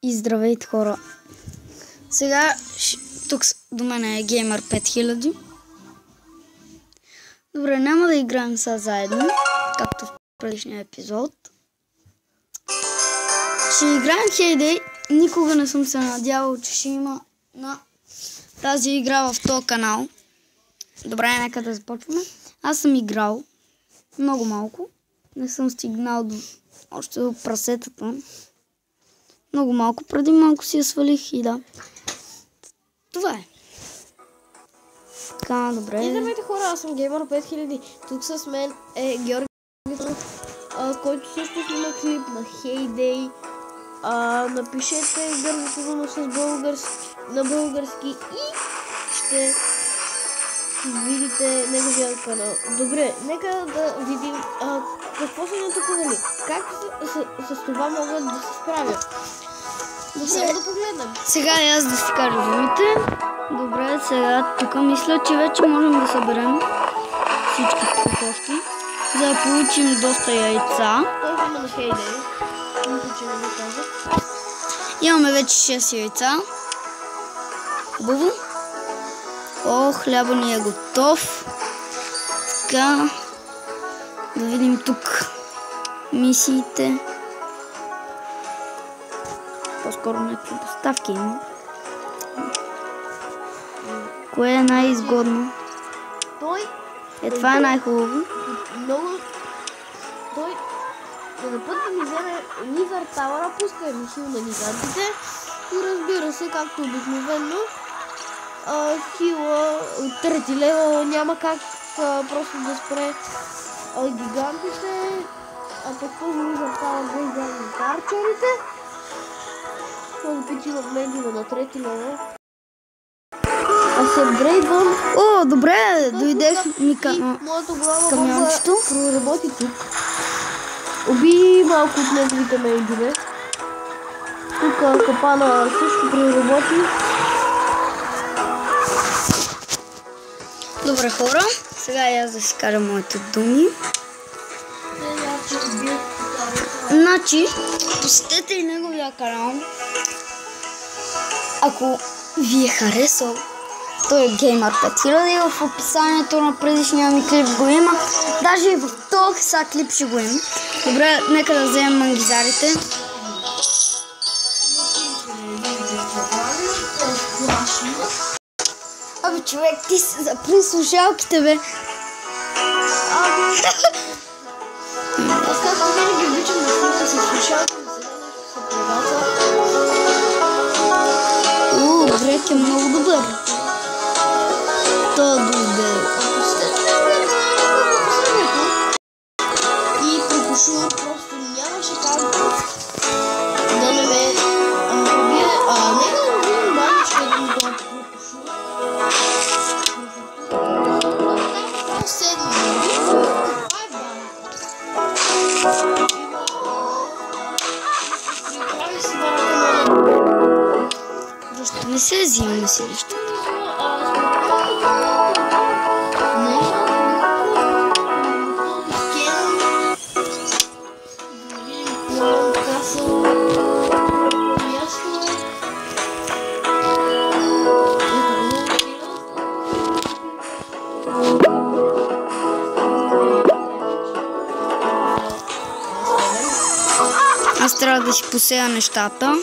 И здравейте, хора! Сега тук до мен е Gamer 5000. Добре, няма да играем сега заедно, както в предишния епизод. Ще играем Hay Day. Никога не съм се надявал, че ще има на тази игра в този канал. Добре, нека да започваме. Аз съм играл много малко. Не съм стигнал още до прасетата. Много малко. Преди малко си я свалих и да. Това е. Така, добре. И здравейте, хора, аз съм Gamer 5000. Тук с мен е Георги, който също снима клип на Hay Day. Напишете гърбото на български и ще видите неговия канал. Добре, нека да видим какво са натъкували. Как с това могат да се справят. Добре, да погледнем. Сега и аз да си кажа думите. Добре, сега тук мисля, че вече можем да съберем всички кокошки, за да получим доста яйца. Той има на Hay Day. Мисля, че не го казах. Имаме вече 6 яйца. Хубаво. О, хляба ни е готов. Така. Да видим тук мисиите. По-скоро някакви доставки има. Кое е най-изгодно? Това е най-хубаво. Много... Той на път да ми вземе Низър Тауъра, пуска емисил на гигантите и разбира се, както обикновено, хила от трети левел няма как просто да спре гигантите, а пък този Низър Тауър да изгледа карчерите. Този път има медима на трети левел. Аз се апгрейдвам. О, добре, дойдех ми моята глава камиончето. Проработи тук. Уби малко от неговите мейдове. Тук капана също проработи. Добре, хора, сега и аз да си кажа моите думи. Значи, посетете и неговия канал. Ако ви е харесал, той е Gamer 5000, в описанието на предишния ми клип го има. Даже и в този сега клип ще го има. Добре, нека да вземем мангизарите. Абе, човек, ти се запри слушалките, бе. Аз както винаги обичам да слушам с слушалки, добре, е много добър. То добре. И Прокушур просто нямаше как да не ме убие. Не да не убие баничка един това Прокушур. Това седми. Това е баника. Приправи си баника на... Защо не се взимаме селищата? Аз трябва да си посея нещата.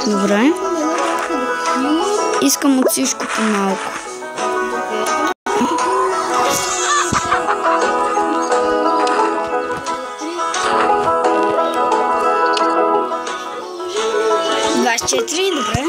Добре. Искам от всичко по малко. Добре.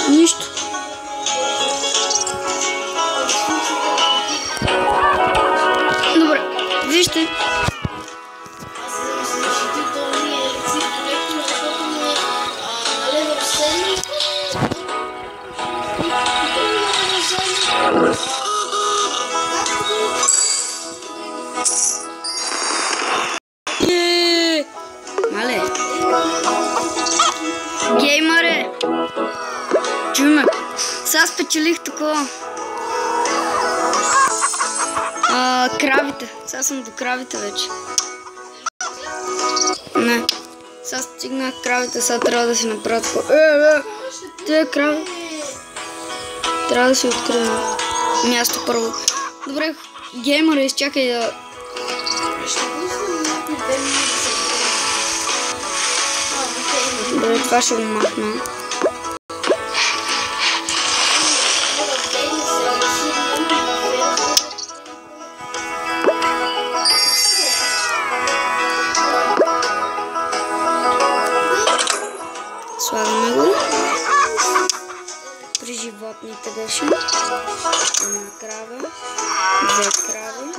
Нищо. Добре, вижте. Мале. Геймъре! Чуй ме! Сега спечелих такова. Кравите. Сега съм до кравите вече. Не. Сега стигнах кравите, сега трябва да си направя такова. Те крави. Трябва да си открием място първо. Добре, геймъра, изчакай да... Добре, това ще го махна. Слагаме го. При животните беше. Една крава. Две крави.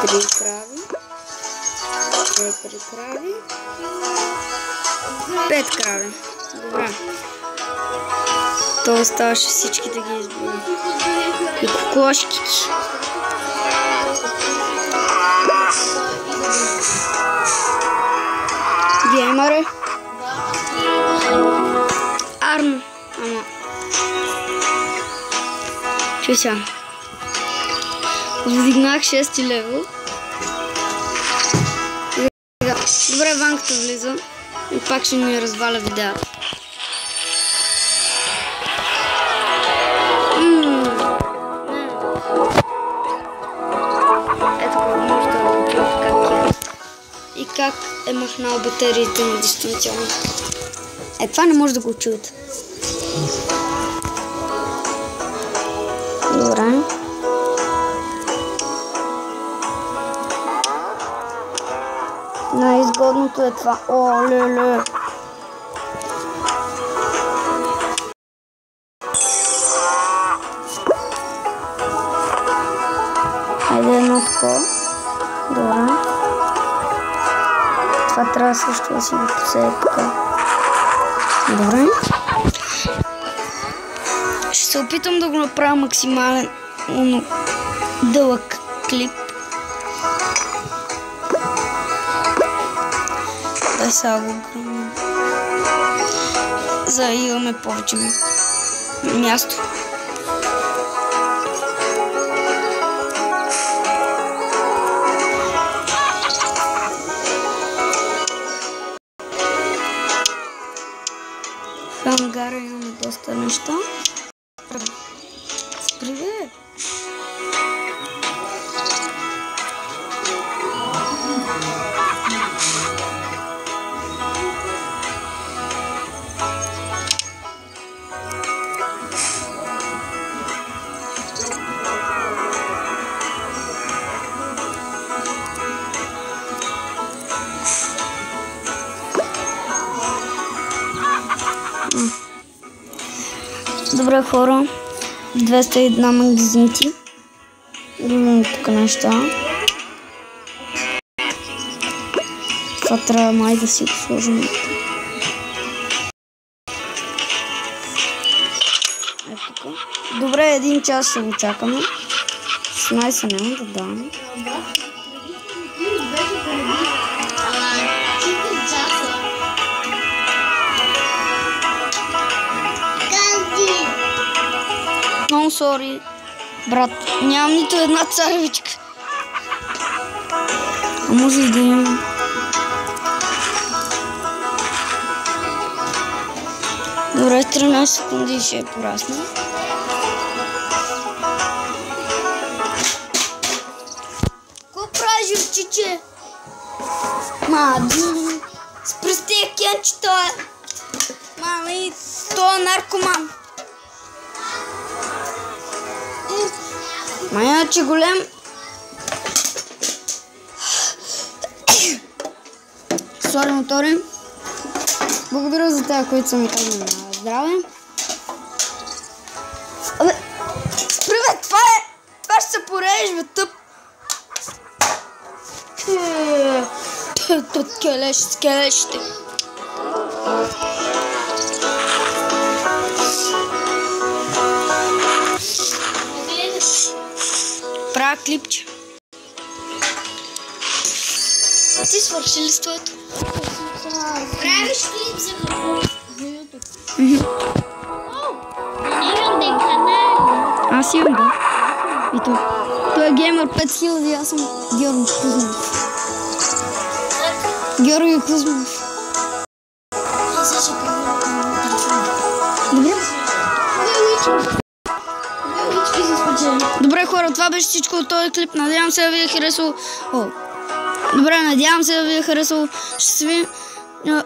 Три крави. Четири крави. 5 крави. Добре. То оставаше всички да ги изборим. И кокошките. Геймъре. Арно. Ама. Чуй сега. Вдигнах 6 левел. Добре, Ванката влиза. И пак ще ми разваля видео. Ето го може да го чуете как е. И как е махнал батериите на дистанционно. Това не може да го чуете. Добре. Най-изгодното е това. О, леле. Хайде едно такова. Добре. Това трябва също да си го посея тук. Добре. Ще се опитам да го направя максимален дълъг клип. Да сега го гръмна. За да имаме повече място. В ангара имаме доста неща. Спри. Добре, хора, 201 магазинти. Рулим тук неща. Това трябва май да си го сложим. Ето тук. Добре, 1 час ще го чакаме. 16 няма да даваме. Много сори, брат. Нямам нито една царевичка. А може и да имам. Добре, 13 секунди ще е порасна. Какво правиш, живчиче? Спри с тия кенче, той е. Мами, той е наркоман. Мая, че голем. Сори, мотори. Благодаря за тези, които са ми казали на здраве. Абе, спри бе, това е. Това ще се порежеш, бе, тъп. Тът келеш с келешите. Правя клипче. Ти свърши ли с твоето? Правиш клип за какво? За YouTube. Имате канал. Аз имам, да. И то. Той е геймер 5000, аз съм Георги Кузманов. Георги Кузманов. Аз ще кажа. Добре. Велички се спечели. Добре, хора, това беше всичко от този клип. Надявам се да ви е харесал. Добре, надявам се да ви е харесал. Ще се видим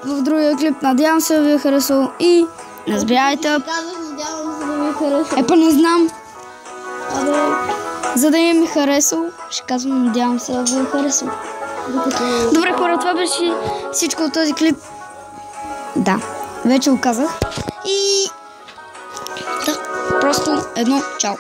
в другия клип. Надявам се да ви е харесал. И не забравяйте. Казах, надявам се да ви хареса. Епа не знам. Абе, За да ми е харесал, ще казвам, надявам се да ви е харесал. докато... Добре, хора, това беше всичко от този клип. Да, вече го казах. И да, просто едно чао.